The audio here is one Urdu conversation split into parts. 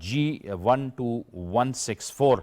G12164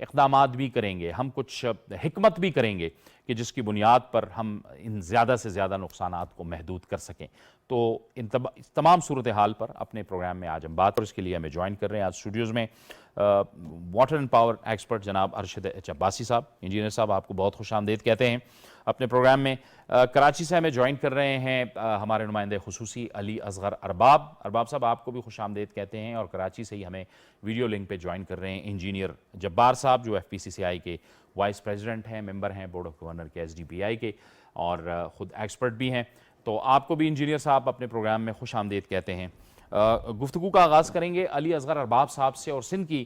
اقدامات بھی کریں گے, ہم کچھ حکمت بھی کریں گے کہ جس کی بنیاد پر ہم ان زیادہ سے زیادہ نقصانات کو محدود کر سکیں. تو ان تمام صورتحال پر اپنے پروگرام میں آج ہم بات, اور اس کے لیے ہمیں جوائن کر رہے ہیں آج اسٹوڈیوز میں واٹر اینڈ پاور ایکسپرٹ جناب ارشد ایچ عباسی صاحب. انجینئر صاحب, آپ کو بہت خوش آمدید کہتے ہیں اپنے پروگرام میں. کراچی سے ہمیں جوائن کر رہے ہیں ہمارے نمائندے خصوصی علی اصغر ارباب. ارباب صاحب, آپ کو بھی خوش آمدید کہتے ہیں. اور کراچی سے ہی ہمیں ویڈیو لنک پہ جوائن کر رہے ہیں انجینئر جبار صاحب, جو FPCCI کے وائس پریزیڈنٹ ہیں, ممبر ہیں بورڈ آف گورنر کے SDPI کے, اور خود ایکسپرٹ بھی ہیں. تو آپ کو بھی انجینئر صاحب اپنے پروگرام میں خوش آمدید کہتے ہیں. گفتگو کا آغاز کریں گے علی اصغر ارباب صاحب سے, اور سندھ کی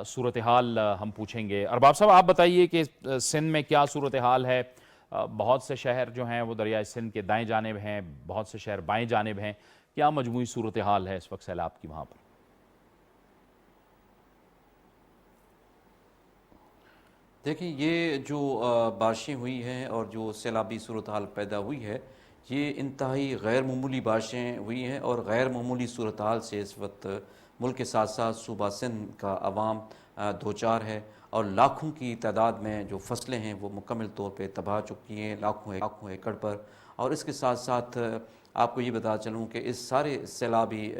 صورتحال ہم پوچھیں گے. ارباب صاحب, آپ بتائیے کہ سندھ میں کیا صورتحال ہے؟ بہت سے شہر جو ہیں وہ دریائے سندھ کے دائیں جانب ہیں, بہت سے شہر بائیں جانب ہیں. کیا مجموعی صورتحال ہے اس وقت سیلاب کی وہاں پر؟ دیکھیں, یہ جو بارشیں ہوئی ہیں اور جو سیلابی صورتحال پیدا ہوئی ہے, یہ انتہائی غیر معمولی بارشیں ہوئی ہیں, اور غیر معمولی صورتحال سے اس وقت ملک کے ساتھ ساتھ صوبہ سندھ کا عوام دوچار ہے. اور لاکھوں کی تعداد میں جو فصلیں ہیں وہ مکمل طور پہ تباہ چکی ہیں, لاکھوں ایکڑ پر. اور اس کے ساتھ ساتھ آپ کو یہ بتا چلوں کہ اس سارے سیلابی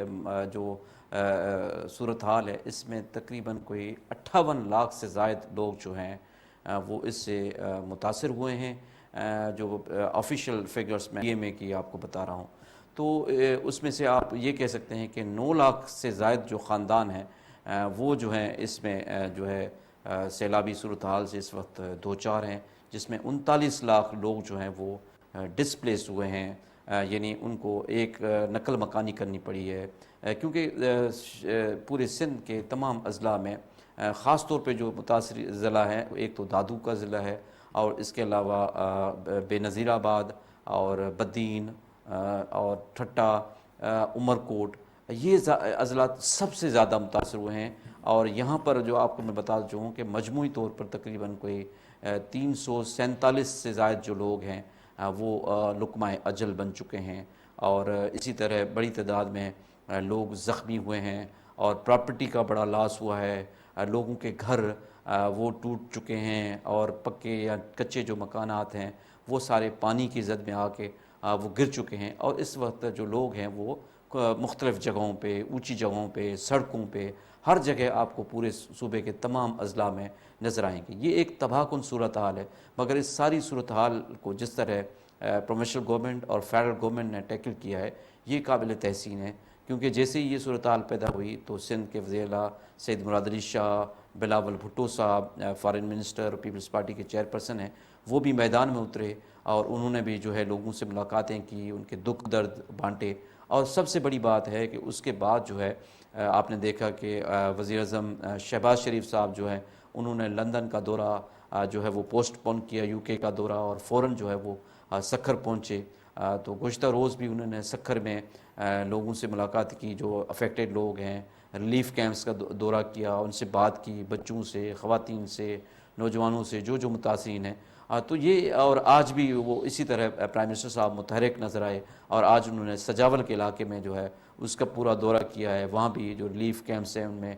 جو صورتحال ہے, اس میں تقریباً کوئی 58 لاکھ سے زائد لوگ جو ہیں وہ اس سے متاثر ہوئے ہیں, جو آفیشیل فگرز میں کی آپ کو بتا رہا ہوں. تو اس میں سے آپ یہ کہہ سکتے ہیں کہ 9 لاکھ سے زائد جو خاندان ہیں وہ جو ہیں اس میں جو ہے سیلابی صورتحال سے اس وقت دوچار ہیں, جس میں 39 لاکھ لوگ جو ہیں وہ ڈسپلیس ہوئے ہیں. یعنی ان کو ایک نقل مکانی کرنی پڑی ہے, کیونکہ پورے سندھ کے تمام اضلاع میں خاص طور پہ جو متاثر ضلع ہے, ایک تو دادو کا ضلع ہے, اور اس کے علاوہ بے نظیر آباد اور بدین اور ٹھٹا, عمر کوٹ, یہ اضلاع سب سے زیادہ متاثر ہوئے ہیں. اور یہاں پر جو آپ کو میں بتا چاہوں کہ مجموعی طور پر تقریباً کوئی 347 سے زائد جو لوگ ہیں وہ لقمہ اجل بن چکے ہیں, اور اسی طرح بڑی تعداد میں لوگ زخمی ہوئے ہیں, اور پراپرٹی کا بڑا لاس ہوا ہے. لوگوں کے گھر وہ ٹوٹ چکے ہیں, اور پکے یا کچے جو مکانات ہیں وہ سارے پانی کی زد میں آ کے وہ گر چکے ہیں. اور اس وقت جو لوگ ہیں وہ مختلف جگہوں پہ, اونچی جگہوں پہ, سڑکوں پہ, ہر جگہ آپ کو پورے صوبے کے تمام اضلاع میں نظر آئیں گے. یہ ایک تباہ کن صورتحال ہے, مگر اس ساری صورتحال کو جس طرح پروونشل گورنمنٹ اور فیڈرل گورنمنٹ نے ٹیکل کیا ہے, یہ قابل تحسین ہے. کیونکہ جیسے ہی یہ صورتحال پیدا ہوئی تو سندھ کے وزیر اعلیٰ سید مراد علی شاہ, بلاول بھٹو صاحب فارن منسٹر, پیپلز پارٹی کے چیئرپرسن ہیں, وہ بھی میدان میں اترے, اور انہوں نے بھی جو ہے لوگوں سے ملاقاتیں کی, ان کے دکھ درد بانٹے. اور سب سے بڑی بات ہے کہ اس کے بعد جو ہے آپ نے دیکھا کہ وزیر اعظم شہباز شریف صاحب جو ہیں انہوں نے لندن کا دورہ جو ہے وہ پوسٹ پون کیا, UK کا دورہ, اور فوراً جو ہے وہ سکھر پہنچے. تو گزشتہ روز بھی انہوں نے سکھر میں لوگوں سے ملاقات کی جو افیکٹڈ لوگ ہیں, ریلیف کیمپس کا دورہ کیا, ان سے بات کی, بچوں سے, خواتین سے, نوجوانوں سے جو متاثرین ہیں. تو یہ, اور آج بھی وہ اسی طرح پرائم منسٹر صاحب متحرک نظر آئے, اور آج انہوں نے سجاول کے علاقے میں جو ہے اس کا پورا دورہ کیا ہے. وہاں بھی جو ریلیف کیمپس ہیں ان میں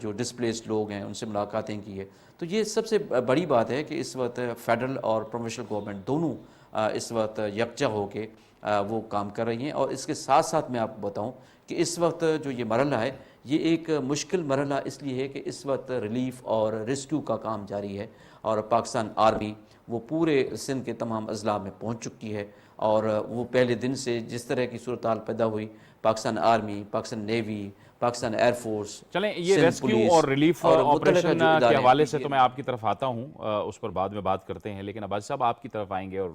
جو ڈسپلیسڈ لوگ ہیں ان سے ملاقاتیں کی ہے. تو یہ سب سے بڑی بات ہے کہ اس وقت فیڈرل اور پروونشل گورنمنٹ دونوں اس وقت یکجا ہو کے وہ کام کر رہی ہیں. اور اس کے ساتھ ساتھ میں آپ کو بتاؤں کہ اس وقت جو یہ مرحلہ ہے یہ ایک مشکل مرحلہ اس لیے ہے کہ اس وقت ریلیف اور ریسکیو کا کام جاری ہے, اور پاکستان آرمی وہ پورے سندھ کے تمام اضلاع میں پہنچ چکی ہے. اور وہ پہلے دن سے جس طرح کی صورتحال پیدا ہوئی, Pakistan army, Pakistan navy, Pakistan air force, چلیں, یہ سندھ ریسکیو پولیس اور ریلیف اور متعلقہ آپریشن جو کے ادارے حوالے سے تو میں آپ کی طرف آتا ہوں, اس پر بعد میں بات کرتے ہیں. لیکن عباس صاحب آپ کی طرف آئیں گے اور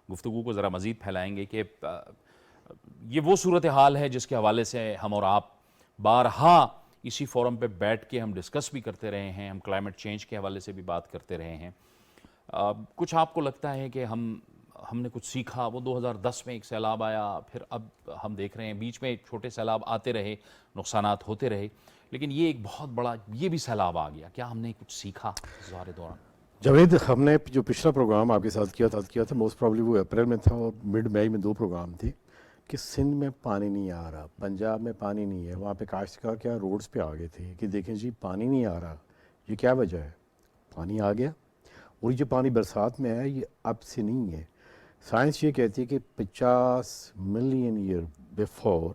گفتگو کو ذرا مزید پھیلائیں گے کہ یہ وہ صورتحال ہے جس کے حوالے سے ہم اور آپ بارہا اسی فورم پہ بیٹھ کے ہم ڈسکس بھی کرتے رہے ہیں, ہم کلائمیٹ چینج کے حوالے سے بھی بات کرتے رہے ہیں. کچھ آپ کو لگتا ہے کہ ہم نے کچھ سیکھا؟ وہ 2010 میں ایک سیلاب آیا, پھر اب ہم دیکھ رہے ہیں بیچ میں چھوٹے سیلاب آتے رہے, نقصانات ہوتے رہے, لیکن یہ ایک بہت بڑا یہ بھی سیلاب آ گیا. کیا ہم نے کچھ سیکھا اس دورے دوران؟ جاوید, ہم نے جو پچھلا پروگرام آپ کے ساتھ کیا تھا موسٹ پرابلی وہ اپریل میں تھا, اور مڈ مئی میں 2 پروگرام تھے کہ سندھ میں پانی نہیں آ رہا, پنجاب میں پانی نہیں ہے. وہاں پہ کاشتکار کیا روڈز پہ آ گئے تھے کہ دیکھیں جی پانی نہیں آ رہا, یہ کیا وجہ ہے؟ پانی آ گیا، اور یہ جو پانی برسات میں ہے یہ اب سے نہیں ہے. سائنس یہ کہتی ہے کہ 50 ملین ایئر بیفور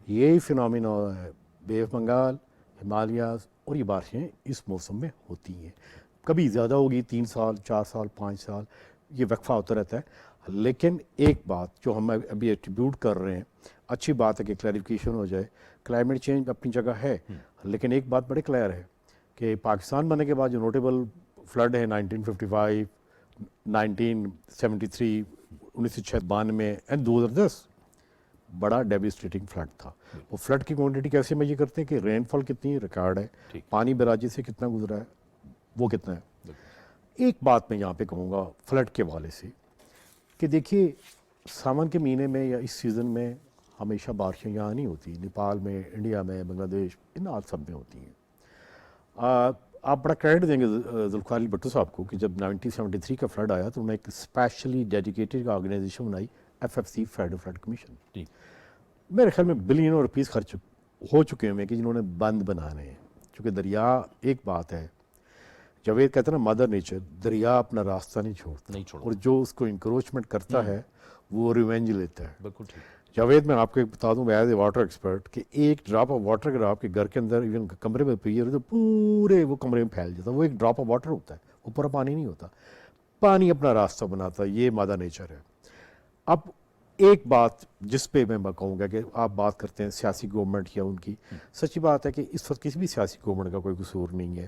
یہی فنامنا ہے. بے آف بنگال، ہمالیاز اور یہ بارشیں اس موسم میں ہوتی ہیں. کبھی زیادہ ہوگی 3 سال 4 سال 5 سال، یہ وقفہ ہوتا رہتا ہے. لیکن ایک بات جو ہم ابھی ایٹریبیوٹ کر رہے ہیں، اچھی بات ہے کہ کلیریفیکیشن ہو جائے. کلائمیٹ چینج اپنی جگہ ہے، لیکن ایک بات بڑے کلیئر ہے کہ پاکستان بننے کے بعد جو نوٹیبل فلڈ ہے 1955، 1973، 1992 اینڈ 2010، بڑا ڈیوسٹیٹنگ فلڈ تھا. وہ فلڈ کی کوانٹٹی کیسے میجر کرتے ہیں کہ رین فال کتنی ریکارڈ ہے، پانی براجی سے کتنا گزرا ہے، وہ کتنا ہے. ایک بات میں یہاں پہ کہوں گا فلڈ کے حوالے سے کہ دیکھیے ساون کے مہینے میں یا اس سیزن میں ہمیشہ بارشیں یہاں نہیں ہوتی. نیپال میں، انڈیا میں، بنگلہ دیش، ان آل سب میں ہوتی ہیں. آپ بڑا کریڈٹ دیں گے ذوالفقار بھٹو صاحب کو کہ جب 1973 کا فلڈ آیا تو انہوں نے ایک اسپیشلی ڈیڈیکیٹڈ آرگنائزیشن بنائی، FFC فلڈ کمیشن. میرے خیال میں بلینوں روپیز خرچ ہو چکے ہیں کہ جنہوں نے بند بنانے ہیں. چونکہ دریا ایک بات ہے، جاوید کہتے ہیں نا مدر نیچر، دریا اپنا راستہ نہیں چھوڑتا، اور جو اس کو انکروچمنٹ کرتا ہے وہ ریونج لیتا ہے. بالکل ٹھیک. جاوید میں آپ کو بتا دوں ایز اے واٹر ایکسپرٹ کہ ایک ڈراپ آف واٹر اگر آپ کے گھر کے اندر ایون کمرے میں پی ہے تو پورے وہ کمرے میں پھیل جاتا ہے. وہ ایک ڈراپ آف واٹر ہوتا ہے، وہ پورا پانی نہیں ہوتا. پانی اپنا راستہ بناتا ہے، یہ مادہ نیچر ہے. اب ایک بات جس پہ میں کہوں گا کہ آپ بات کرتے ہیں سیاسی گورنمنٹ یا ان کی، سچی بات ہے کہ اس وقت کسی بھی سیاسی گورنمنٹ کا کوئی قصور نہیں ہے.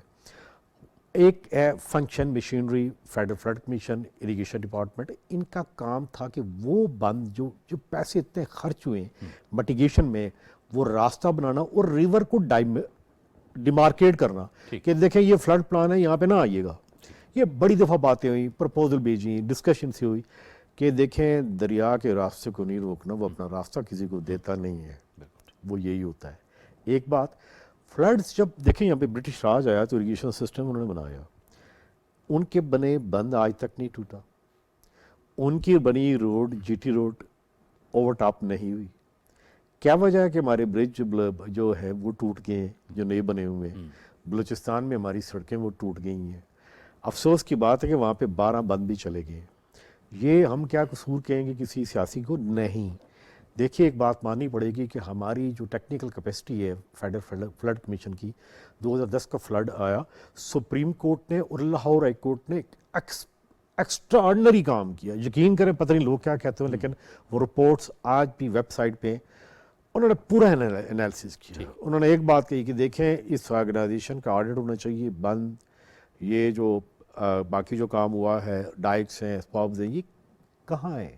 ایک ہے function machinery federal flood commission, irrigation department, ان کا کام تھا کہ وہ بند جو پیسے اتنے خرچ ہوئے مٹیگیشن میں، وہ راستہ بنانا اور ریور کو ڈیمارکیٹ کرنا کہ دیکھیں یہ فلڈ پلان ہے، یہاں پہ نہ آئیے گا. یہ بڑی دفعہ باتیں ہوئیں، پرپوزل بھیجیں، ڈسکشن سے ہوئی کہ دیکھیں دریا کے راستے کو نہیں روکنا، وہ اپنا راستہ کسی کو دیتا نہیں ہے. وہ یہی ہوتا ہے. ایک بات فلڈز جب دیکھیں یہاں پہ برٹش راج آیا تو اریگیشن سسٹم انہوں نے بنایا، ان کے بنے بند آج تک نہیں ٹوٹا. ان کی بنی road G T road over top نہیں ہوئی. کیا وجہ ہے کہ ہمارے برج جو ہے وہ ٹوٹ گئے ہیں، جو نئے بنے ہوئے ہیں. بلوچستان میں ہماری سڑکیں وہ ٹوٹ گئی ہیں. افسوس کی بات ہے کہ وہاں پہ 12 بند بھی چلے گئے. یہ ہم کیا قصور کہیں گے کسی سیاسی کو؟ نہیں. دیکھیے ایک بات ماننی پڑے گی کہ ہماری جو ٹیکنیکل کیپیسٹی ہے فیڈرل فلڈ کمیشن کی، 2010 کا فلڈ آیا، سپریم کورٹ نے اور لاہور ہائی کورٹ نے ایکسٹرا آرڈنری کام کیا. یقین کریں پتہ نہیں لوگ کیا کہتے ہیں، لیکن وہ رپورٹس آج بھی ویب سائٹ پہ انہوں نے پورا انالیسس کیا. انہوں نے ایک بات کہی کہ دیکھیں اس آرگنائزیشن کا آڈٹ ہونا چاہیے بند. یہ جو باقی جو کام ہوا ہے، ڈائٹس ہیں، اسپابز ہیں، یہ کہاں ہیں،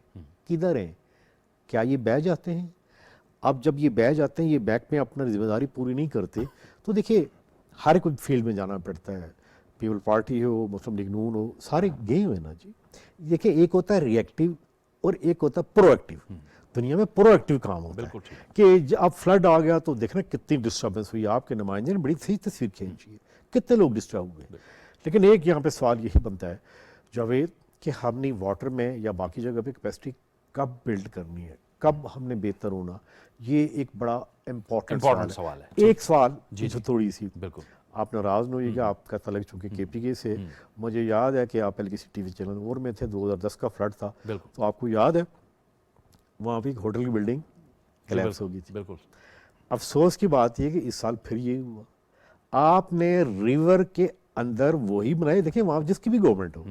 کدھر ہیں، کیا یہ بہہ جاتے ہیں؟ اب جب یہ بہہ جاتے ہیں، یہ بیک میں اپنا ذمہ داری پوری نہیں کرتے، تو دیکھیے ہر کوئی فیلڈ میں جانا پڑتا ہے. پیپل پارٹی ہو، مسلم لیگ نون ہو، سارے گئے ہوئے نا جی. دیکھیں ایک ہوتا ہے ری ایکٹیو اور ایک ہوتا ہے پرو ایکٹیو. دنیا میں پرو ایکٹیو کام ہوتا ہے کہ اب فلڈ آ گیا تو دیکھنا کتنی ڈسٹربنس ہوئی. آپ کے نمائندے نے بڑی صحیح تصویر کھینچی ہے، کتنے لوگ ڈسٹرب ہوئے. لیکن ایک یہاں پہ سوال یہی بنتا ہے جاوید کہ ہم نے واٹر میں یا باقی جگہ پہ کیپیسٹی کب بلڈ کرنی ہے، کب ہم نے بہتر ہونا، یہ ایک بڑا امپورٹنٹ سوال ہے. ایک سوال جو تھوڑی سی آپ ناراض نہ ہوئیے گا، آپ کا تعلق چونکہ کے پی کے سے، مجھے یاد ہے کہ آپ کسی ٹی وی چینل اور میں تھے، 2010 کا فلڈ تھا، تو آپ کو یاد ہے وہاں پہ ایک ہوٹل کی بلڈنگ کلیپس ہو گئی تھی. افسوس کی بات یہ کہ اس سال پھر یہ ہوا. آپ نے ریور کے اندر وہی بنائے، دیکھیں وہاں جس کی بھی گورنمنٹ ہو،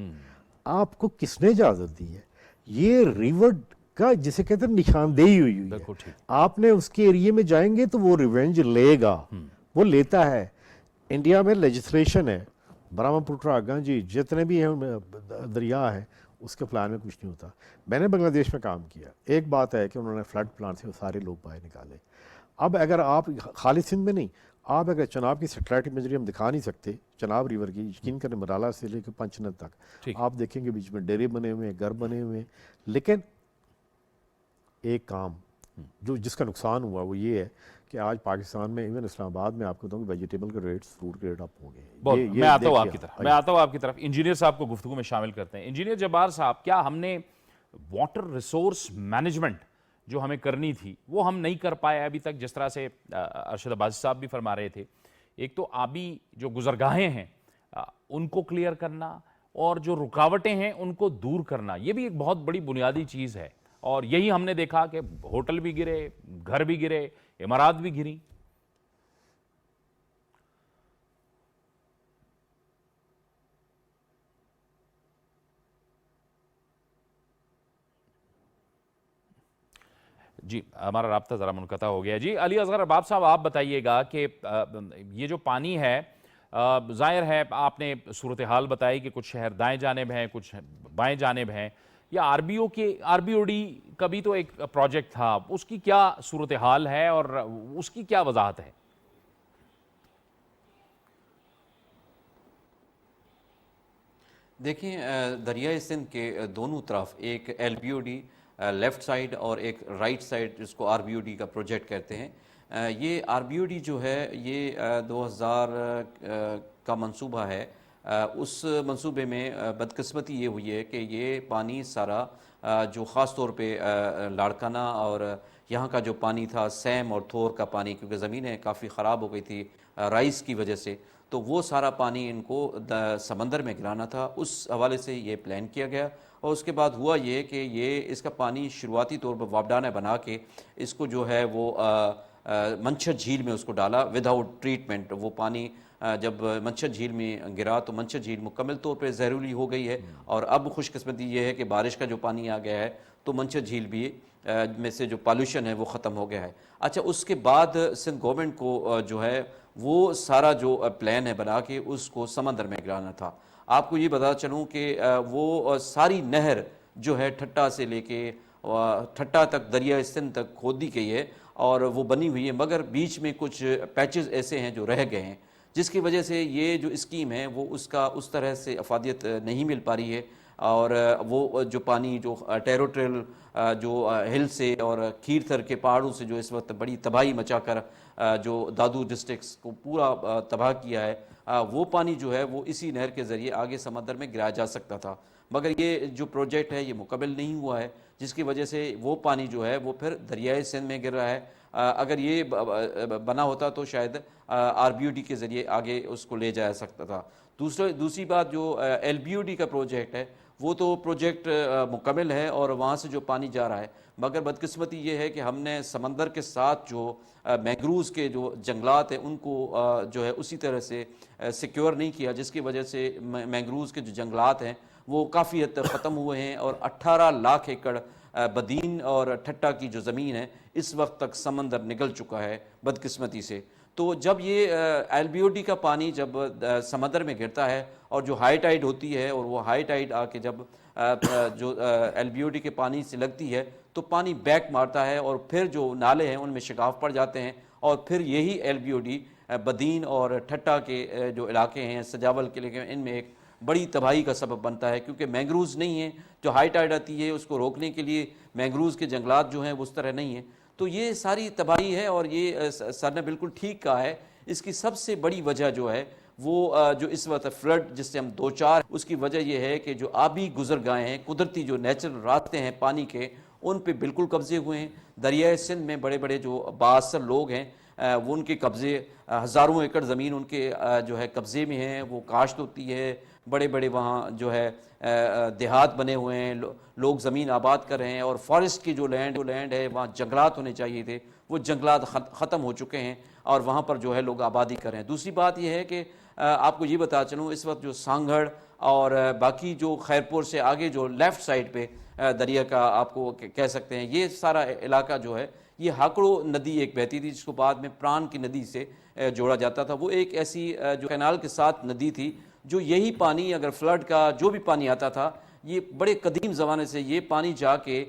آپ کو کس نے اجازت دی ہے؟ یہ ریور کا جسے کہتے ہیں نشاندہی ہوئی ہے. آپ نے اس کے ایریے میں جائیں گے تو وہ ریونج لے گا، وہ لیتا ہے. انڈیا میں لیجسلیشن ہے، برہما پٹرا آگاں جی جتنے بھی ہیں دریا ہیں، اس کے پلان میں کچھ نہیں ہوتا. میں نے بنگلہ دیش میں کام کیا. ایک بات ہے کہ انہوں نے فلڈ پلان سے سارے لوگ باہر نکالے. اب اگر آپ خالی سندھ میں نہیں، آپ اگر چناب کی سیٹلائٹ امیجری ہم دکھا نہیں سکتے چناب ریور کی، یقین کریں مرالا سے لے کے پنچنت تک آپ دیکھیں گے بیچ میں ڈیرے بنے ہوئے ہیں، گھر بنے ہوئے ہیں. لیکن ایک کام جس کا نقصان ہوا وہ یہ ہے کہ آج پاکستان میں ایون اسلام آباد میں آپ کو بتاؤں کہ ویجیٹیبل کے ریٹس، فروٹ کے ریٹ اپ ہو گئے. میں آتا ہوں آپ کی طرف انجینئر صاحب کو گفتگو میں شامل کرتے ہیں. انجینئر جبار صاحب، کیا ہم نے واٹر ریسورس مینجمنٹ جو ہمیں کرنی تھی وہ ہم نہیں کر پائے ابھی تک؟ جس طرح سے ارشد عباسی صاحب بھی فرما رہے تھے، ایک تو آبی جو گزرگاہیں ہیں ان کو کلیئر کرنا اور جو رکاوٹیں ہیں ان کو دور کرنا، یہ بھی ایک بہت بڑی بنیادی چیز ہے، اور یہی ہم نے دیکھا کہ ہوٹل بھی گرے، گھر بھی گرے، عمارات بھی گریں۔ جی ہمارا رابطہ ذرا منقطع ہو گیا۔ جی علی اصغر ارباب صاحب، آپ بتائیے گا کہ یہ جو پانی ہے، ظاہر ہے آپ نے صورتحال بتائی کہ کچھ شہر دائیں جانب ہیں، کچھ بائیں جانب ہیں، یا آر بی او ڈی کا بھی تو ایک پروجیکٹ تھا، اس کی کیا صورتحال ہے اور اس کی کیا وضاحت ہے؟ دیکھیں دریائے سندھ کے دونوں طرف ایک L B O D left side اور ایک رائٹ سائڈ جس کو آر بی او ڈی کا پروجیکٹ کہتے ہیں، یہ آر بی او ڈی جو ہے یہ 2000 کا منصوبہ ہے۔ اس منصوبے میں بدقسمتی یہ ہوئی ہے کہ یہ پانی سارا جو خاص طور پہ لاڑکانہ اور یہاں کا جو پانی تھا سیم اور تھور کا پانی، کیونکہ زمینیں کافی خراب ہو گئی تھی رائس کی وجہ سے، تو وہ سارا پانی ان کو سمندر میں گرانا تھا۔ اس حوالے سے یہ پلان کیا گیا، اور اس کے بعد ہوا یہ کہ یہ اس کا پانی شروعاتی طور پر واپڈانہ بنا کے اس کو جو ہے وہ منچھر جھیل میں اس کو ڈالا ود آؤٹ ٹریٹمنٹ۔ وہ پانی جب منچھر جھیل میں گرا تو منچھر جھیل مکمل طور پہ زہریلی ہو گئی ہے، اور اب خوش قسمتی یہ ہے کہ بارش کا جو پانی آ گیا ہے تو منچھر جھیل بھی میں سے جو پالوشن ہے وہ ختم ہو گیا ہے۔ اچھا، اس کے بعد سندھ گورنمنٹ کو جو ہے وہ سارا جو پلان ہے بنا کے اس کو سمندر میں گرانا تھا۔ آپ کو یہ بتا چلوں کہ وہ ساری نہر جو ہے ٹھٹا سے لے کے ٹھٹا تک دریائے سندھ تک کھودی گئی ہے اور وہ بنی ہوئی ہے، مگر بیچ میں کچھ پیچز ایسے ہیں جو رہ گئے ہیں، جس کی وجہ سے یہ جو اسکیم ہے وہ اس کا اس طرح سے افادیت نہیں مل پا رہی ہے، اور وہ جو پانی جو ٹیروٹریل جو ہل سے اور کھیر تھر کے پہاڑوں سے جو اس وقت بڑی تباہی مچا کر جو دادو ڈسٹرکٹس کو پورا تباہ کیا ہے، وہ پانی جو ہے وہ اسی نہر کے ذریعے آگے سمندر میں گرایا جا سکتا تھا، مگر یہ جو پروجیکٹ ہے یہ مکمل نہیں ہوا ہے، جس کی وجہ سے وہ پانی جو ہے وہ پھر دریائے سندھ میں گر رہا ہے۔ اگر یہ بنا ہوتا تو شاید آر بی او ڈی کے ذریعے آگے اس کو لے جایا سکتا تھا۔ دوسری بات جو ایل بی او ڈی کا پروجیکٹ ہے وہ تو پروجیکٹ مکمل ہے اور وہاں سے جو پانی جا رہا ہے، مگر بدقسمتی یہ ہے کہ ہم نے سمندر کے ساتھ جو مینگروز کے جو جنگلات ہیں ان کو جو ہے اسی طرح سے سیکیور نہیں کیا، جس کی وجہ سے مینگروز کے جو جنگلات ہیں وہ کافی حد تک ختم ہوئے ہیں، اور 18 لاکھ ایکڑ بدین اور ٹھٹا کی جو زمین ہے اس وقت تک سمندر نگل چکا ہے بدقسمتی سے۔ تو جب یہ ایل بی او ڈی کا پانی جب سمندر میں گرتا ہے اور جو ہائی ٹائیڈ ہوتی ہے، اور وہ ہائی ٹائیڈ آ کے جب جو ایل بی او ڈی کے پانی سے لگتی ہے تو پانی بیک مارتا ہے، اور پھر جو نالے ہیں ان میں شگاف پڑ جاتے ہیں، اور پھر یہی ایل بی او ڈی بدین اور ٹھٹا کے جو علاقے ہیں سجاول کے علاقے ان میں ایک بڑی تباہی کا سبب بنتا ہے، کیونکہ مینگروز نہیں ہیں۔ جو ہائی ٹائیڈ آتی ہے اس کو روکنے کے لیے مینگروز کے جنگلات جو ہیں وہ اس طرح نہیں ہیں، تو یہ ساری تباہی ہے، اور یہ سر نے بالکل ٹھیک کہا ہے۔ اس کی سب سے بڑی وجہ جو ہے وہ جو اس وقت فلڈ جس سے ہم دو چار، اس کی وجہ یہ ہے کہ جو آبی گزر گائے ہیں، قدرتی جو نیچرل راستے ہیں پانی کے، ان پہ بالکل قبضے ہوئے ہیں۔ دریائے سندھ میں بڑے بڑے جو بااثر لوگ ہیں وہ ان کے قبضے، ہزاروں ایکڑ زمین ان کے جو ہے قبضے میں ہیں، وہ کاشت ہوتی ہے، بڑے بڑے وہاں جو ہے دیہات بنے ہوئے ہیں، لوگ زمین آباد کر رہے ہیں، اور فارسٹ کی جو لینڈ ہے وہاں جنگلات ہونے چاہیے تھے، وہ جنگلات ختم ہو چکے ہیں، اور وہاں پر جو ہے لوگ آبادی کر رہے ہیں۔ دوسری بات یہ ہے کہ آپ کو یہ بتا چلوں اس وقت جو سانگھڑ اور باقی جو خیرپور سے آگے جو لیفٹ سائڈ پہ دریا کا آپ کو کہہ سکتے ہیں، یہ سارا علاقہ جو ہے یہ ہاکڑو ندی ایک بہتی تھی، جس کو بعد میں پران کی ندی سے جوڑا جاتا تھا۔ وہ ایک ایسی جو کینال کے ساتھ ندی تھی، جو یہی پانی اگر فلڈ کا جو بھی پانی آتا تھا، یہ بڑے قدیم زمانے سے یہ پانی جا کے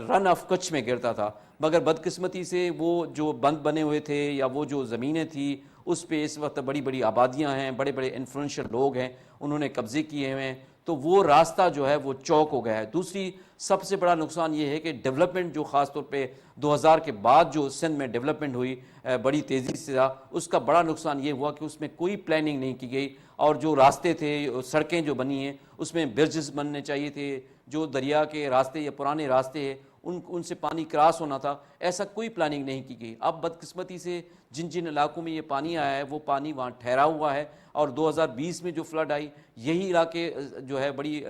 رن آف کچھ میں گرتا تھا، مگر بدقسمتی سے وہ جو بند بنے ہوئے تھے یا وہ جو زمینیں تھیں اس پہ اس وقت بڑی بڑی آبادیاں ہیں، بڑے بڑے انفلوئنشل لوگ ہیں، انہوں نے قبضے کیے ہوئے ہیں، تو وہ راستہ جو ہے وہ چوک ہو گیا ہے۔ دوسری سب سے بڑا نقصان یہ ہے کہ ڈیولپمنٹ جو خاص طور پہ 2000 کے بعد جو سندھ میں ڈیولپمنٹ ہوئی بڑی تیزی سے، اس کا بڑا نقصان یہ ہوا کہ اس میں کوئی پلاننگ نہیں کی گئی، اور جو راستے تھے، سڑکیں جو بنی ہیں اس میں برجز بننے چاہیے تھے، جو دریا کے راستے یا پرانے راستے ہیں ان سے پانی کراس ہونا تھا، ایسا کوئی پلاننگ نہیں کی گئی. اب بدقسمتی سے جن علاقوں میں یہ پانی آیا ہے وہ پانی وہاں ٹھہرا ہوا ہے، اور 2020 میں جو فلڈ آئی یہی علاقے جو ہے بڑی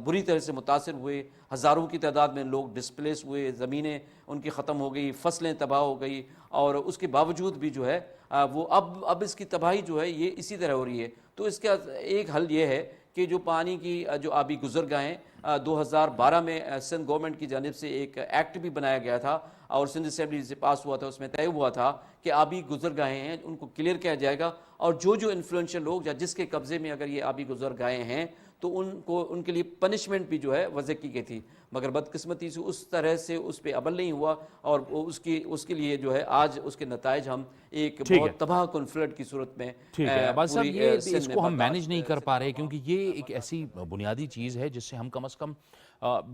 بری طرح سے متاثر ہوئے. ہزاروں کی تعداد میں لوگ ڈسپلیس ہوئے، زمینیں ان کی ختم ہو گئی، فصلیں تباہ ہو گئی، اور اس کے باوجود بھی جو ہے وہ اب اس کی تباہی جو ہے یہ اسی طرح ہو رہی ہے. تو اس کا ایک حل یہ ہے کہ جو پانی کی جو آبی گزرگاہیں 2012 میں سندھ گورنمنٹ کی جانب سے ایک ایکٹ بھی بنایا گیا تھا اور سندھ اسمبلی سے پاس ہوا تھا، اس میں طے ہوا تھا کہ آبی گزرگاہیں ہیں ان کو کلیئر کیا جائے گا، اور جو انفلوئنشل لوگ یا جس کے قبضے میں اگر یہ آبی گزرگاہیں ہیں تو ان کے لیے پنشمنٹ بھی جو ہے وضع کی گئی تھی. مگر بدقسمتی سے اس طرح سے اس پہ عمل نہیں ہوا، اور اس کے لیے جو ہے آج اس کے نتائج ہم ایک بہت تباہ کن فلڈ کی صورت میں ٹھیک ہے عباس صاحب، پوری یہ سندھ اس میں کو ہم برداشت مینج نہیں کر پا رہے، کیونکہ یہ ایک ایسی بنیادی چیز ہے جس سے ہم کم از کم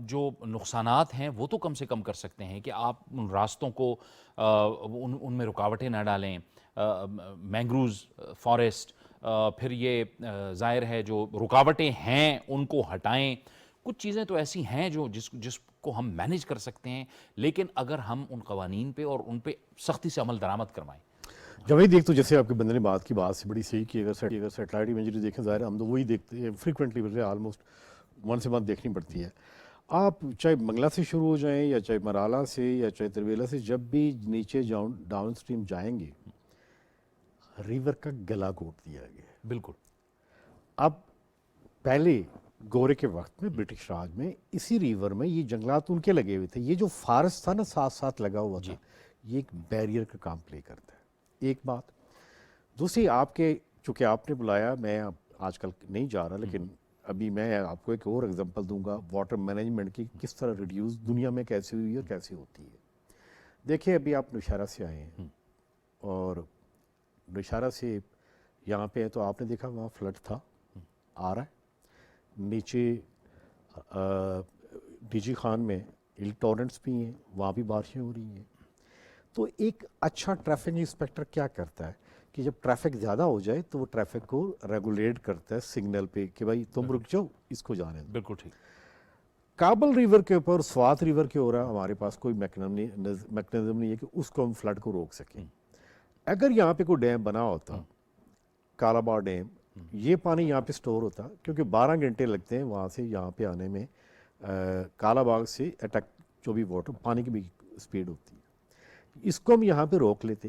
جو نقصانات ہیں وہ تو کم سے کم کر سکتے ہیں کہ آپ ان راستوں کو ان میں رکاوٹیں نہ ڈالیں، مینگروز فارسٹ، پھر یہ ظاہر ہے جو رکاوٹیں ہیں ان کو ہٹائیں. کچھ چیزیں تو ایسی ہیں جو جس کو ہم مینج کر سکتے ہیں، لیکن اگر ہم ان قوانین پہ اور ان پہ سختی سے عمل درآمد کروائیں. جب دیکھ تو جیسے آپ کے بندے نے بات سے بڑی صحیح کی، اگر سیٹلائٹ امیجری دیکھیں ظاہر ہم تو وہی دیکھتے ہیں frequently, almost once a month دیکھنی پڑتی ہے. آپ چاہے منگلہ سے شروع ہو جائیں یا چاہے مرالا سے یا چاہے ترویلا سے، جب بھی نیچے ڈاؤن سٹریم جائیں گے ریور کا گلا گھونٹ دیا گیا. بالکل. اب پہلے گورے کے وقت میں برٹش راج میں اسی ریور میں یہ جنگلات ان کے لگے ہوئے تھے، یہ جو فارسٹ تھا نا ساتھ ساتھ لگا ہوا تھا، یہ ایک بیریئر کا کام پلے کرتا ہے. ایک بات. دوسری، آپ کے چونکہ آپ نے بلایا، میں آج کل نہیں جا رہا، لیکن ابھی میں آپ کو ایک اور ایگزامپل دوں گا واٹر مینجمنٹ کی، کس طرح ریڈیوس دنیا میں کیسے ہوئی ہے اور کیسے ہوتی ہے. دیکھیں ابھی آپ نوشہرہ سے آئے ہیں اور نوشہرہ سے یہاں پہ ہے تو آپ نے دیکھا وہاں فلڈ تھا، آ رہا ہے. نیچے ڈی جی خان میں ٹورنٹس بھی ہیں، وہاں بھی بارشیں ہو رہی ہیں. تو ایک اچھا ٹریفک انسپیکٹر کیا کرتا ہے کہ جب ٹریفک زیادہ ہو جائے تو وہ ٹریفک کو ریگولیٹ کرتا ہے سگنل پہ کہ بھائی تم رک جاؤ، اس کو جانے دو. بالکل ٹھیک. کابل ریور کے اوپر، سوات ریور کے اوپر ہمارے پاس کوئی میکنزم نہیں ہے کہ اس کو ہم فلڈ کو روک سکیں. اگر یہاں پہ کوئی ڈیم بنا ہوتا، کالاباغ ڈیم، یہ پانی یہاں پہ سٹور ہوتا، کیونکہ 12 گھنٹے لگتے ہیں وہاں سے یہاں پہ آنے میں. کالاباغ سے اٹیک جو بھی واٹر پانی کی بھی سپیڈ ہوتی ہے، اس کو ہم یہاں پہ روک لیتے.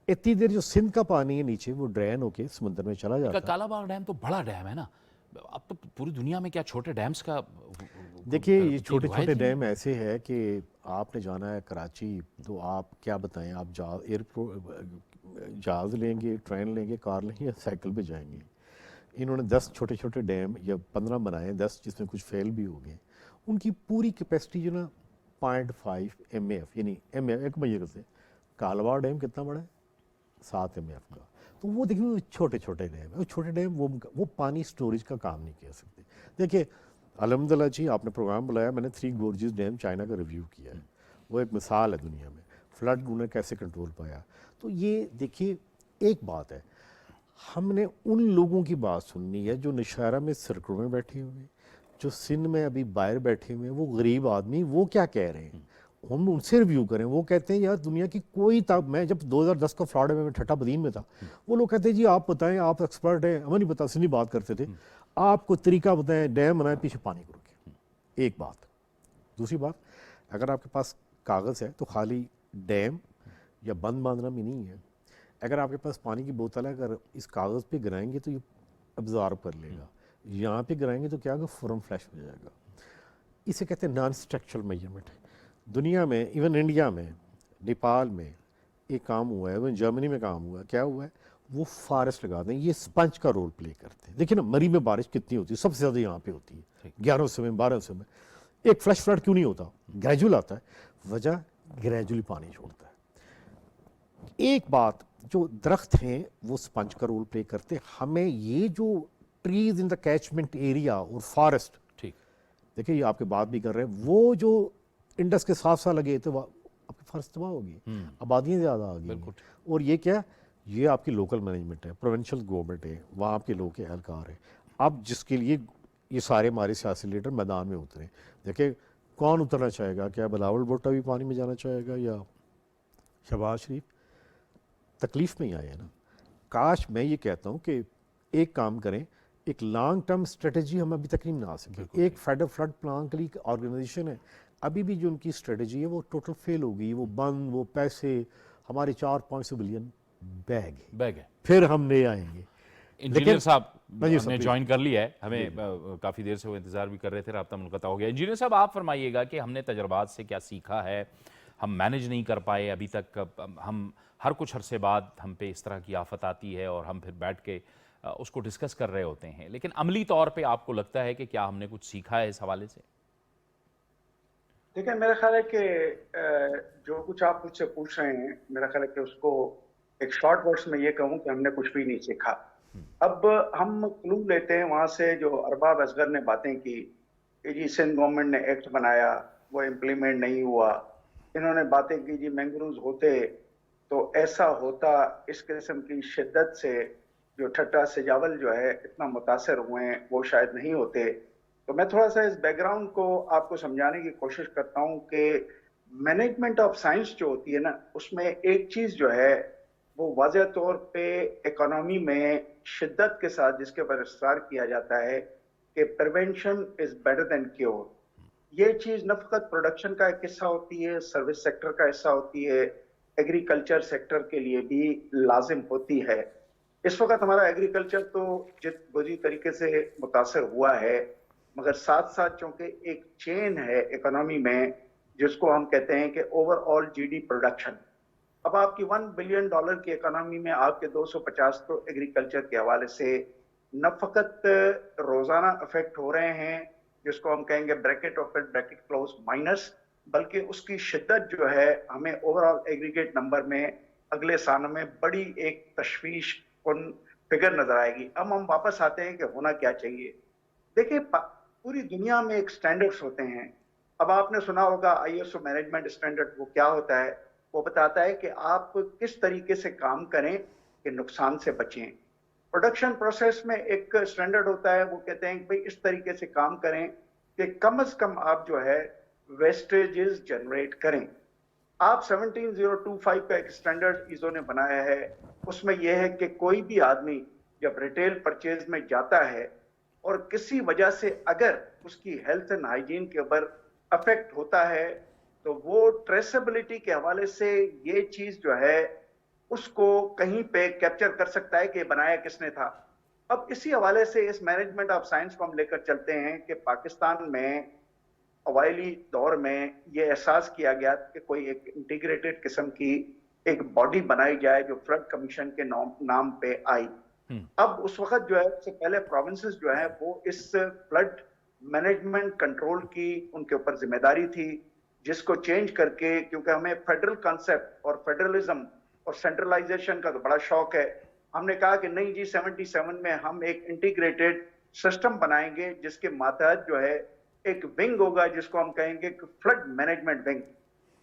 اتنی دیر جو سندھ کا پانی ہے نیچے وہ ڈرین ہو کے سمندر میں چلا جاتا. کالا باغ ڈیم تو بڑا ڈیم ہے نا، اب تو پوری دنیا میں کیا چھوٹے ڈیمز کا دیکھیے یہ چھوٹے چھوٹے ڈیم ایسے ہے کہ آپ نے جانا ہے کراچی تو آپ کیا بتائیں، آپ جہاز لیں گے، ٹرین لیں گے، کار لیں گے یا سائیکل پہ جائیں گے. انہوں نے 10 چھوٹے چھوٹے ڈیم یا 15 بنائے، 10 جس میں کچھ فیل بھی ہو گئے. ان کی پوری کیپیسٹی جو نا 0.5 MAF، یعنی ایک میجر سے. کالاباغ ڈیم کتنا بڑا ہے؟ 7 MAF کا. تو وہ دیکھیں وہ چھوٹے چھوٹے ڈیم ہیں، وہ چھوٹے ڈیم وہ پانی سٹوریج کا کام نہیں کر سکتے. دیکھیں الحمدللہ جی آپ نے پروگرام بلایا، میں نے 3 گورجز ڈیم چائنا کا ریویو کیا ہے، وہ ایک مثال ہے دنیا میں فلڈ انہوں نے کیسے کنٹرول پایا. تو یہ دیکھیے ایک بات ہے، ہم نے ان لوگوں کی بات سننی ہے جو نشہرہ میں سرکڑوں میں بیٹھے ہوئے ہیں، جو سندھ میں ابھی باہر بیٹھے ہوئے ہیں، وہ غریب آدمی وہ کیا کہہ رہے ہیں، ہم ان سے ریویو کریں. وہ کہتے ہیں یار دنیا کی کوئی میں جب 2010 کا فلاڈ میں ٹھٹا بدین میں تھا، وہ لوگ کہتے ہیں جی آپ بتائیں، آپ ایکسپرٹ ہیں، ہمیں نہیں پتا، سندھی بات کرتے تھے، آپ کو طریقہ بتائیں، ڈیم بنائیں، پیچھے پانی کو رکیں. ایک بات. دوسری بات، اگر آپ کے پاس کاغذ ہے تو خالی ڈیم یا بند باندھنا بھی نہیں ہے. اگر آپ کے پاس پانی کی بوتل ہے، اگر اس کاغذ پہ گرائیں گے تو یہ ابزارب کر لے گا، یہاں پہ گرائیں گے تو کیا ہوگا، فورم فلیش ہو جائے گا. اسے کہتے ہیں نان اسٹرکچرل میجرمنٹ. دنیا میں ایون انڈیا میں، نیپال میں ایک کام ہوا ہے، ایون جرمنی میں کام ہوا ہے. کیا ہوا ہے، وہ فارسٹ لگاتے ہیں، یہ سپنج کا رول پلے کرتے ہیں. دیکھیں نا مری میں بارش کتنی ہوتی ہے، سب سے زیادہ یہاں پہ ہوتی ہے 1100 میں 1200 میں. ایک فلش فلڈ کیوں نہیں ہوتا، گریجول آتا ہے، وجہ گریجولی پانی چھوڑتا ہے. ایک بات، جو درخت ہیں وہ سپنج کا رول پلے کرتے. ہمیں یہ جو trees in the catchment area اور فارسٹ، ٹھیک دیکھیں یہ آپ کے بات بھی کر رہے ہیں، وہ جو انڈس کے ساتھ ساتھ لگے تو آپ کی فارسٹ تباہ ہوگی، آبادیاں زیادہ آ گئی. اور یہ کیا، یہ آپ کی لوکل مینجمنٹ ہے، پروونشل گورنمنٹ ہے، وہاں آپ کے لوگ کے اہلکار ہیں. اب جس کے لیے یہ سارے ہمارے سیاسی لیڈر میدان میں اترے. دیکھیں کون اترنا چاہے گا؟ کیا بلاول بھٹو بھی پانی میں جانا چاہے گا یا شہباز شریف؟ تکلیف میں ہی آئے ہیں نا. کاش میں یہ کہتا ہوں کہ ایک کام کریں, ایک لانگ ٹرم اسٹریٹجی ہم ابھی تک نہیں بنا سکے. ایک فلڈ پلان کے لیے آرگنائزیشن ہے, ابھی بھی جو ان کی اسٹریٹجی ہے وہ ٹوٹل فیل ہو گئی. وہ بند, وہ پیسے ہمارے 400 بلین بیگ ہے, پھر ہم لے آئیں گے. انجینئر صاحب جی ہم نے جوائن کر لیا ہے, ہمیں کافی دیر سے وہ انتظار بھی کر رہے تھے, رابطہ منقطع ہو گیا. انجینئر صاحب آپ فرمائیے گا کہ ہم نے تجربات سے کیا سیکھا ہے, ہم مینج نہیں کر پائے ابھی تک, ہم ہر کچھ عرصے بعد ہم پہ اس طرح کی آفت آتی ہے اور ہم پھر بیٹھ کے اس کو ڈسکس کر رہے ہوتے ہیں, لیکن عملی طور پہ آپ کو لگتا ہے کہ کیا ہم نے کچھ سیکھا ہے اس حوالے سے؟ دیکھیں میرا خیال ہے کہ جو کچھ آپ مجھ سے پوچھ رہے ہیں, میرا خیال ہے کہ اس کو ایک شارٹ ورڈز میں یہ کہوں کہ ہم نے کچھ بھی نہیں سیکھا. اب ہم کلو لیتے ہیں وہاں سے جو ارباب اصغر نے باتیں کی کہ جی سندھ گورنمنٹ نے ایکٹ بنایا, وہ امپلیمنٹ نہیں ہوا. انہوں نے باتیں کی جی مینگروز ہوتے تو ایسا ہوتا, اس قسم کی شدت سے جو ٹھٹا سجاول جو ہے اتنا متاثر ہوئے ہیں وہ شاید نہیں ہوتے. تو میں تھوڑا سا اس بیک گراؤنڈ کو آپ کو سمجھانے کی کوشش کرتا ہوں کہ مینجمنٹ آف سائنس جو ہوتی ہے نا, اس میں ایک چیز جو ہے وہ واضح طور پہ اکانومی میں شدت کے ساتھ جس کے اوپر اصرار کیا جاتا ہے کہ prevention is better than cure. یہ چیز نہ فقط پروڈکشن کا ایک حصہ ہوتی ہے, سروس سیکٹر کا حصہ ہوتی ہے, ایگریکلچر سیکٹر کے لیے بھی لازم ہوتی ہے. اس وقت ہمارا ایگریکلچر تو جت بجی طریقے سے متاثر ہوا ہے, مگر ساتھ ساتھ چونکہ ایک چین ہے اکانومی میں جس کو ہم کہتے ہیں کہ overall G D production. اب آپ کی $1 بلین کی اکانومی میں آپ کے 250 تو ایگریکلچر کے حوالے سے نہ فقط روزانہ افیکٹ ہو رہے ہیں جس کو ہم کہیں گے bracket of bracket close minus, بلکہ اس کی شدت جو ہے ہمیں اوور آل ایگریگیٹ نمبر میں اگلے سالوں میں بڑی ایک تشویش کن فگر نظر آئے گی. اب ہم واپس آتے ہیں کہ ہونا کیا چاہیے. دیکھیں پوری دنیا میں ایک سٹینڈرڈز ہوتے ہیں. اب آپ نے سنا ہوگا ISO مینجمنٹ سٹینڈرڈ, وہ کیا ہوتا ہے؟ وہ بتاتا ہے کہ آپ کس طریقے سے کام کریں کہ نقصان سے بچیں. پروڈکشن پروسیس میں ایک سٹینڈرڈ ہوتا ہے, وہ کہتے ہیں کہ بھئی اس طریقے سے کام کریں کہ کم از کم آپ جو ہے ویسٹیجز جنریٹ کریں. آپ 17025 کا ایک سٹینڈرڈ ایزو نے بنایا ہے, اس میں یہ ہے کہ کوئی بھی آدمی جب ریٹیل پرچیز میں جاتا ہے اور کسی وجہ سے اگر اس کی ہیلتھ اینڈ ہائیجین کے اوپر افیکٹ ہوتا ہے تو وہ ٹریسیبلٹی کے حوالے سے یہ چیز جو ہے اس کو کہیں پہ کیپچر کر سکتا ہے کہ بنایا کس نے تھا. اب اسی حوالے سے اس مینجمنٹ آف سائنس کو ہم لے کر چلتے ہیں کہ پاکستان میں اوائلی دور میں یہ احساس کیا گیا کہ کوئی ایک انٹیگریٹڈ قسم کی ایک باڈی بنائی جائے جو فلڈ کمیشن کے نام پہ آئی. اب اس وقت جو ہے اس سے پہلے پروونسز جو ہیں وہ اس فلڈ مینجمنٹ کنٹرول کی ان کے اوپر ذمہ داری تھی, جس کو چینج کر کے, کیونکہ ہمیں فیڈرل کانسیپٹ اور فیڈرلزم اور سینٹرلائزیشن کا تو بڑا شوق ہے, ہم نے کہا کہ نہیں جی 77 میں ہم ایک انٹیگریٹڈ سسٹم بنائیں گے جس کے ماتحت جو ہے ایک ونگ ہوگا جس کو ہم کہیں گے کہ فلڈ مینجمنٹ ونگ.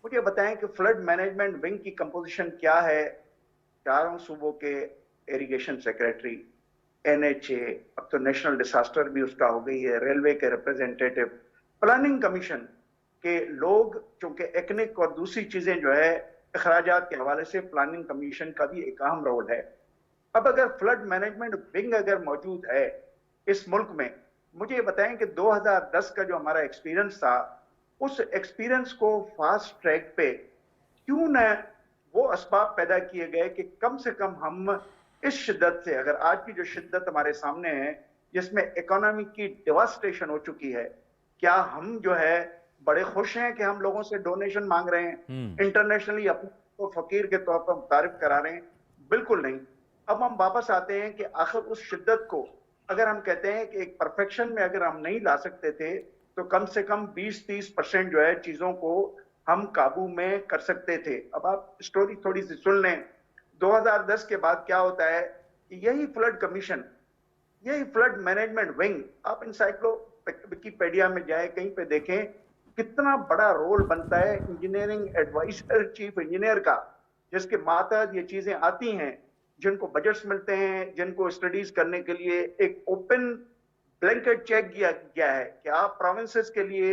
مجھے بتائیں کہ فلڈ مینجمنٹ ونگ کی کمپوزیشن کیا ہے؟ 4 صوبوں کے ایریگیشن سیکریٹری, NHA, اب تو نیشنل ڈیزاسٹر بھی اس کا ہو گئی ہے, ریلوے کے ریپرزینٹیٹو, پلاننگ کمیشن کے لوگ, چونکہ ایکنک اور دوسری چیزیں جو ہے اخراجات کے حوالے سے پلاننگ کمیشن کا بھی ایک اہم رول ہے. اب اگر فلڈ مینجمنٹ ونگ اگر موجود ہے اس ملک میں, مجھے یہ بتائیں کہ 2010 کا جو ہمارا ایکسپیرینس تھا, اس ایکسپیرینس کو فاسٹ ٹریک پہ کیوں نہ وہ اسباب پیدا کیے گئے کہ کم سے کم ہم اس شدت سے, اگر آج کی جو شدت ہمارے سامنے ہے جس میں اکانومی کی ڈیواسٹیشن ہو چکی ہے, کیا ہم جو ہے بڑے خوش ہیں کہ ہم لوگوں سے ڈونیشن مانگ رہے ہیں, انٹرنیشنلی اپنے کو فقیر کے طور پر متعارف کرا رہے ہیں؟ بالکل نہیں. اب ہم واپس آتے ہیں کہ آخر اس شدت کو اگر ہم کہتے ہیں کہ ایک پرفیکشن میں اگر ہم نہیں لا سکتے تھے تو کم سے کم 20-30% جو ہے چیزوں کو ہم قابو میں کر سکتے تھے. اب آپ سٹوری تھوڑی سی سن لیں. 2010 کے بعد کیا ہوتا ہے کہ یہی فلڈ کمیشن, یہی فلڈ مینجمنٹ ونگ, آپ انسائکلو وکیپیڈیا میں جائیں کہیں پہ دیکھیں کتنا بڑا رول بنتا ہے انجینئرنگ ایڈوائزر چیف انجینئر کا, جس کے ماتحت یہ چیزیں آتی ہیں, جن کو بجٹس ملتے ہیں, جن کو اسٹڈیز کرنے کے لیے ایک اوپن بلینکٹ چیک کیا گیا ہے کہ آپ پروونسز کے لیے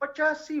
85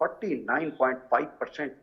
49.5%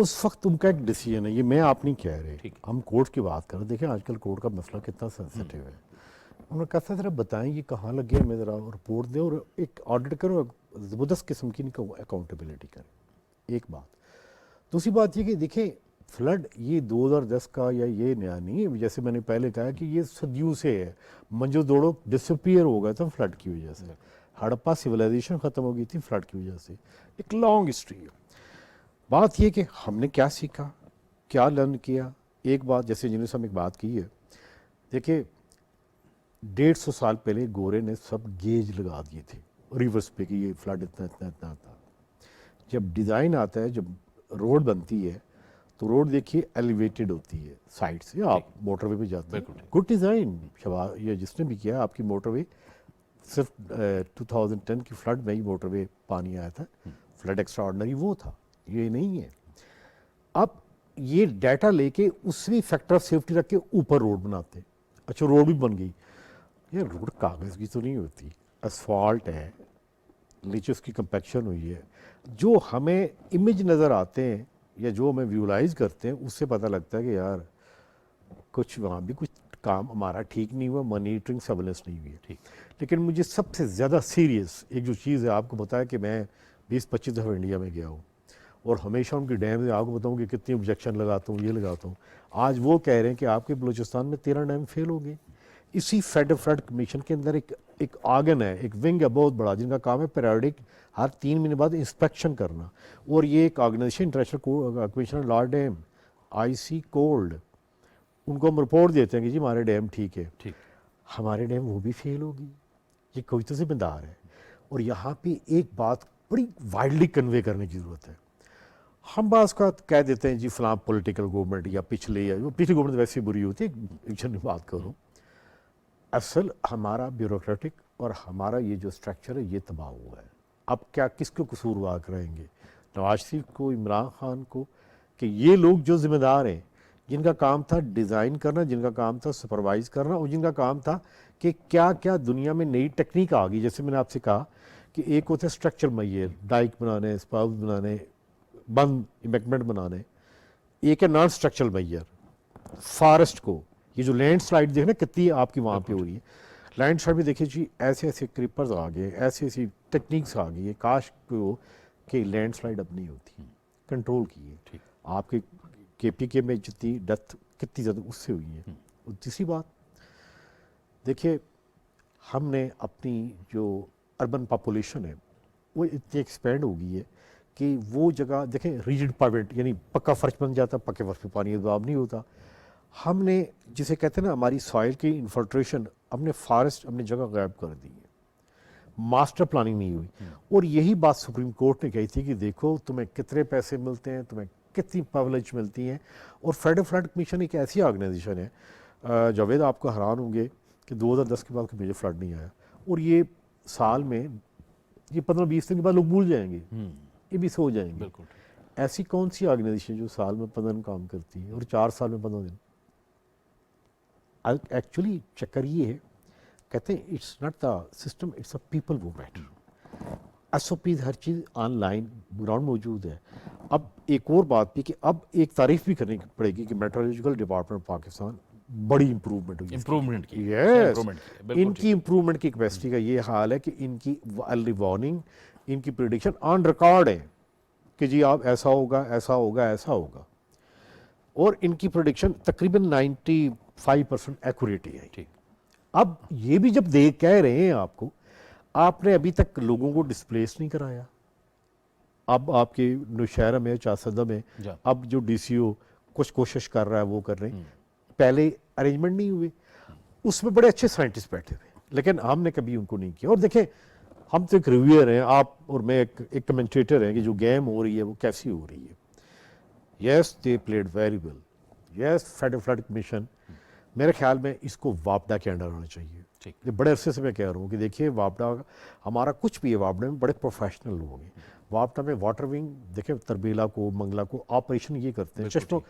اس وقت ان کا ایک ڈیسیجن ہے, یہ میں آپ نہیں کہہ رہے, ٹھیک. ہم کورٹ کی بات کر رہے ہیں. دیکھیں آج کل کورٹ کا مسئلہ کتنا سینسیٹیو ہے. انہوں نے کہا ذرا بتائیں یہ کہاں لگے, ہمیں ذرا رپورٹ دیں اور ایک آڈٹ کرو, زبردست قسم کی اکاؤنٹیبلٹی کریں. ایک بات. دوسری بات یہ کہ دیکھیں فلڈ یہ 2010 کا یا یہ نیا نہیں ہے, جیسے میں نے پہلے کہا کہ یہ صدیوں سے ہے. منجو دوڑو ڈسپیئر ہو گیا تھا فلڈ کی وجہ سے, ہڑپا سویلائزیشن ختم ہو گئی تھی فلڈ کی وجہ سے. ایک لانگ ہسٹری ہے. بات یہ کہ ہم نے کیا سیکھا, کیا لرن کیا. ایک بات جیسے انجینئر صاحب نے ایک بات کی ہے, دیکھیں 150 سال پہلے گورے نے سب گیج لگا دیے تھے ریورس پہ کہ یہ فلڈ اتنا اتنا اتنا تھا. جب ڈیزائن آتا ہے, جب روڈ بنتی ہے تو روڈ دیکھیے ایلیویٹڈ ہوتی ہے سائڈ سے, آپ موٹر وے پہ جاتے ہیں, گڈ ڈیزائن. یہ جس نے بھی کیا آپ کی موٹر وے, صرف 2010 کی فلڈ میں ہی موٹر وے پانی آیا تھا, فلڈ ایکسٹرا آرڈنری وہ تھا, یہ نہیں ہے. اب یہ ڈیٹا لے کے اس سے فیکٹر آف سیفٹی رکھ کے اوپر روڈ بناتے ہیں. اچھا روڈ بھی بن گئی, یہ روڈ کاغذ کی تو نہیں ہوتی, اسفالٹ ہے, نیچے اس کی کمپیکشن ہوئی ہے. جو ہمیں امیج نظر آتے ہیں یا جو ہمیں ویولائز کرتے ہیں اس سے پتہ لگتا ہے کہ یار کچھ وہاں بھی کچھ کام ہمارا ٹھیک نہیں ہوا, مانیٹرنگ سرویلنس نہیں ہوئی ہے. لیکن مجھے سب سے زیادہ سیریس ایک جو چیز ہے, آپ کو بتایا کہ میں 20-25 دفعہ انڈیا میں گیا ہوں اور ہمیشہ ان کی ڈیم سے آپ کو بتاؤں کہ کتنی آبجیکشن لگاتا ہوں, یہ لگاتا ہوں. آج وہ کہہ رہے ہیں کہ آپ کے بلوچستان میں 13 ڈیم فیل ہو گئے. اسی فلڈ کمیشن کے اندر ایک آرگن ہے, ایک ونگ ہے بہت بڑا, جن کا کام ہے پیریوڈک ہر 3 مہینے بعد انسپیکشن کرنا. اور یہ ایک آرگنائزیشن انٹرنیشنل کمیشن لا ڈیم IC کولڈ, ان کو ہم رپورٹ دیتے ہیں کہ جی ہمارے ڈیم ٹھیک ہے, ہمارے ڈیم وہ بھی فیل ہوگی. یہ کوئی تو ذمہ دار ہے. اور یہاں پہ ایک بات بڑی وائڈلی کنوے کرنے کی ضرورت ہے. ہم بعض کا کہہ دیتے ہیں جی فلاں پولیٹیکل گورنمنٹ یا پچھلی گورنمنٹ ویسے بری ہوتی ہے, ایک جن بات کروں, اصل ہمارا بیوروکریٹک اور ہمارا یہ جو اسٹرکچر ہے یہ تباہ ہوا ہے. اب کیا کس کو قصوروار کریں گے, نواز شریف کو, عمران خان کو, کہ یہ لوگ جو ذمہ دار ہیں, جن کا کام تھا ڈیزائن کرنا, جن کا کام تھا سپروائز کرنا, اور جن کا کام تھا کہ کیا کیا دنیا میں نئی ٹیکنیک آ گئی. جیسے میں نے آپ سے کہا کہ ایک ہوتا ہے اسٹرکچر میئر, ڈائک بنانے, اسپاؤز بنانے, بند امبیکمنٹ بنانے. ایک ہے نان اسٹرکچرل میئر, فارسٹ کو, یہ جو لینڈ سلائڈ دیکھنا کتنی آپ کی وہاں پہ ہو رہی ہے, لینڈ سلائڈ میں دیکھیے جی ایسے ایسے کریپرز آ گئے, ایسی ایسی ٹیکنیکس آ گئی ہے, کاش کو کہ لینڈ سلائڈ اب نہیں ہوتی, کنٹرول کی ہے. آپ کے KPK میں جتنی ڈیتھ کتنی زیادہ اس سے ہوئی ہے. تیسری بات دیکھیے, ہم نے اپنی جو اربن پاپولیشن ہے وہ اتنی ایکسپینڈ ہو گئی ہے کہ وہ جگہ دیکھیں ریجڈ پاویٹ, یعنی پکا فرش بن جاتا, پکے فرش پہ پانی دباؤ نہیں ہوتا. ہم نے جسے کہتے ہیں نا ہماری سوائل کی انفلٹریشن, ہم نے فارسٹ اپنی جگہ غائب کر دی ہے, ماسٹر پلاننگ نہیں ہوئی. اور یہی بات سپریم کورٹ نے کہی تھی کہ دیکھو تمہیں کتنے پیسے ملتے ہیں, تمہیں کتنی پرولیج ملتی ہیں. اور فیڈرل فلڈ کمیشن ایک ایسی آرگنائزیشن ہے, جاوید آپ کو حیران ہوں گے کہ 2010 کے بعد کوئی میجر فلڈ نہیں آیا, اور یہ سال میں یہ 15-20 دن کے بعد لوگ بھول جائیں گے, یہ بھی سو جائیں گے. ایسی کون سی آرگنائزیشن جو سال میں 15 دن کام کرتی ہے اور 4 سال میں 15 دن. ایکچولی چکر یہ ہے, کہتے ہیں it's not the system, it's a people وہ میٹر. SOPs ہر چیز آن لائن گراؤنڈ موجود ہے. اب ایک اور بات بھی کہ اب ایک تعریف بھی کرنی پڑے گی کہ میٹرولوجیکل ڈپارٹمنٹ پاکستان بڑی امپروومنٹ ہوئی, امپروومنٹ کی, یس, ان کی امپروومنٹ کی کیپیسٹی کا یہ حال ہے کہ ان کی ارلی وارننگ, ان کی پریڈکشن آن ریکارڈ ہے کہ جی آپ ایسا ہوگا, ایسا ہوگا, ایسا ہوگا. اور ان کی پریڈکشن تقریباً 95% ایکوریٹی ہے. اب یہ بھی جب کہہ رہے ہیں آپ کو, آپ نے ابھی تک لوگوں کو ڈسپلیس نہیں کرایا. اب آپ کے نوشہرہ میں, چاسدہ میں, اب جو DCO کچھ کوشش کر رہا ہے وہ کر رہے ہیں, پہلے ارینجمنٹ نہیں ہوئے. اس میں بڑے اچھے سائنٹسٹ بیٹھے تھے لیکن ہم نے کبھی ان کو نہیں کیا. اور دیکھیں ہم تو ایک ریویئر ہیں, آپ اور میں ایک کمنٹیٹر ہیں کہ جو گیم ہو رہی ہے وہ کیسی ہو رہی ہے. یس they played very well, yes federal flood commission میرے خیال میں اس کو واپڈا کے انڈر ہونا چاہیے. یہ بڑے عرصے سے میں کہہ رہا ہوں کہ دیکھیے واپڈا ہمارا کچھ بھی ہے, واپڈا میں بڑے پروفیشنل لوگ ہیں. واپڈا میں واٹر ونگ دیکھیں تربیلا کو, منگلا کو آپریشن یہ کرتے ہیں, چشموں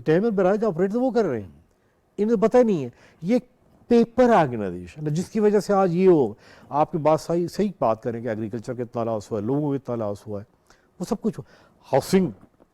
ڈیم براج آپریٹ وہ کر رہے ہیں, انہیں پتہ نہیں ہے. یہ پیپر آرگنائزیشن جس کی وجہ سے آج یہ ہو, آپ کی بات صحیح بات کریں کہ ایگریکلچر کا اتنا لاس ہوا ہے, لوگوں کو اتنا لاس ہوا ہے, وہ سب کچھ ہاؤسنگ